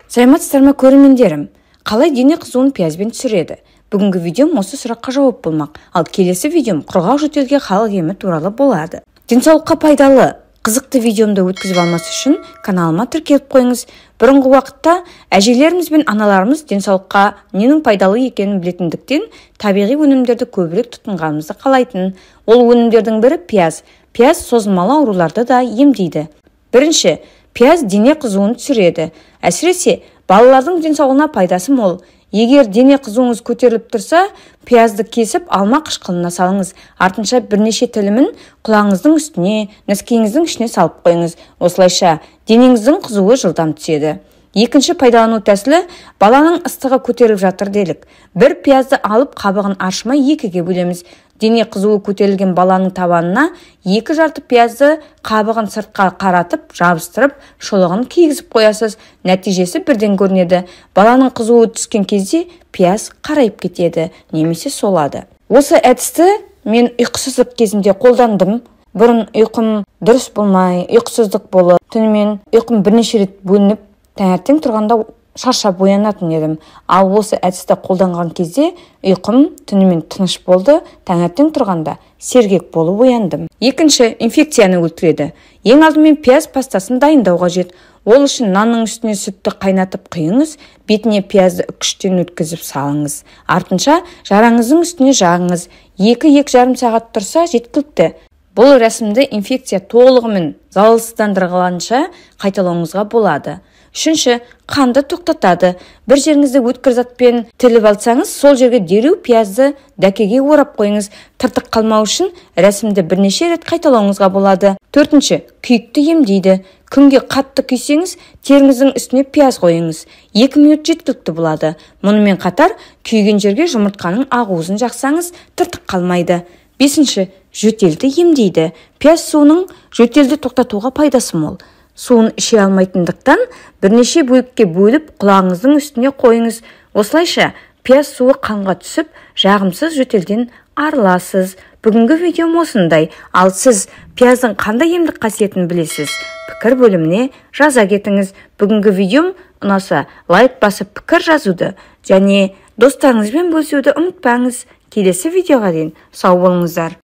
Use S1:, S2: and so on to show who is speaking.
S1: Саламатсыздар ма көрермендерім? Қалай дене қызуын пиязбен түсіреді? Бүгінгі видеом осы сұраққа жауап болмақ. Ал келесі видеом құрғақ жөтелге халық емі туралы болады. Денсаулыққа пайдалы, қызықты видеомды өткізіп алмас үшін каналыма тіркеліп қойыңыз. Бұрынғы уақытта әжелеріміз бен аналарымыз денсаулыққа ненің пайдалы екенін білетіндіктен табиғи өнімдерді көбірек тұтынғанымызды қалайтын. Ол өнімдердің бірі пияз. Пияз созылмалы ауруларды да емдейді. Бірінші, пияз дене қызуын түсіреді. Әсіресе балалардың денсаулығына пайдасы мол. Егер дене қызуыңыз көтеріліп тұрса, пиязды кесіп алма қышқылына салыңыз. Артынша бірнеше тілімін құлағыңыздың үстіне, нәскеңіздің ішіне салып қойыңыз. Осылайша денеңіздің қызуы жылдам түседі. Екінші пайдалану тәсілі баланың ыстығы көтеріліп жатыр делік. Бір пиязды алып қабығын аршымай екіге бөлеміз. Дене қызуы көтерілген баланың табанына 2 жарты пиязды қабығын сыртқа қаратып, жабыстырып, шұлығын кигізіп қоясыз. Нәтижесі бірден көрінеді. Баланың қызуы түскен кезде пияз қарайып кетеді, немесе солады. Осы әдісті мен ұйқысыздық кезінде қолдандым. Бұрын ұйқым дұрыс болмай, ұйқысыздық болып, түнімен ұйқым бірнеше рет бөлініп, таңертең тұрғанда шаршап оянатын едім. Ал осы әдісті қолданған кезде ұйқым түнімен тыныш болды, таңертең тұрғанда сергек болып ояндым. Екінші, инфекцияны өлтіреді. Ең алдымен пияз пастасын дайындау қажет. Ол үшін нанның үстіне сүтті қайнатып құйыңыз, бетіне пиязды үккіштен өткізіп салыңыз. Артынша жараңыздың үстіне жағыңыз. 2-2,5 сағат тұрса жеткілікті. Бұл рәсімді инфекция толығымен залалсыздандырылғанша қайталауыңызға болады. Үшінші, қанды тоқтатады. Бір жеріңізді өткір затпен тіліп алсаңыз, сол жерге дереу пиязды дәкеге орап қойыңыз. Тыртық қалмау үшін рәсімді бірнеше рет қайталауыңызға болады. Төртінші, күйікті емдейді. Күнге қатты күйсеңіз, теріңіздің үстіне пияз қойыңыз. 2 минут жеткілікті болады. Мұнымен қатар күйген жерге жұмыртқаның ағуызын жақсаңыз, тыртық қалмайды. Бесінші, жөтелді емдейді. Пияз суының жөтелді тоқтатуға пайдасы мол. Суын іше алмайтындықтан бірнеше бөлікке бөліп құлағыңыздың үстіне қойыңыз. Осылайша пияз суы қанға түсіп, жағымсыз жөтелден арыласыз. Бүгінгі видеом осындай. Ал сіз пияздың қандай емдік қасиетін білесіз? Пікір бөліміне жаза кетіңіз. Бүгінгі видеом ұнаса, лайк басып пікір жазуды және достарыңызбен бөлісуді ұмытпаңыз. Келесі видеоға дейін сау болыңыздар.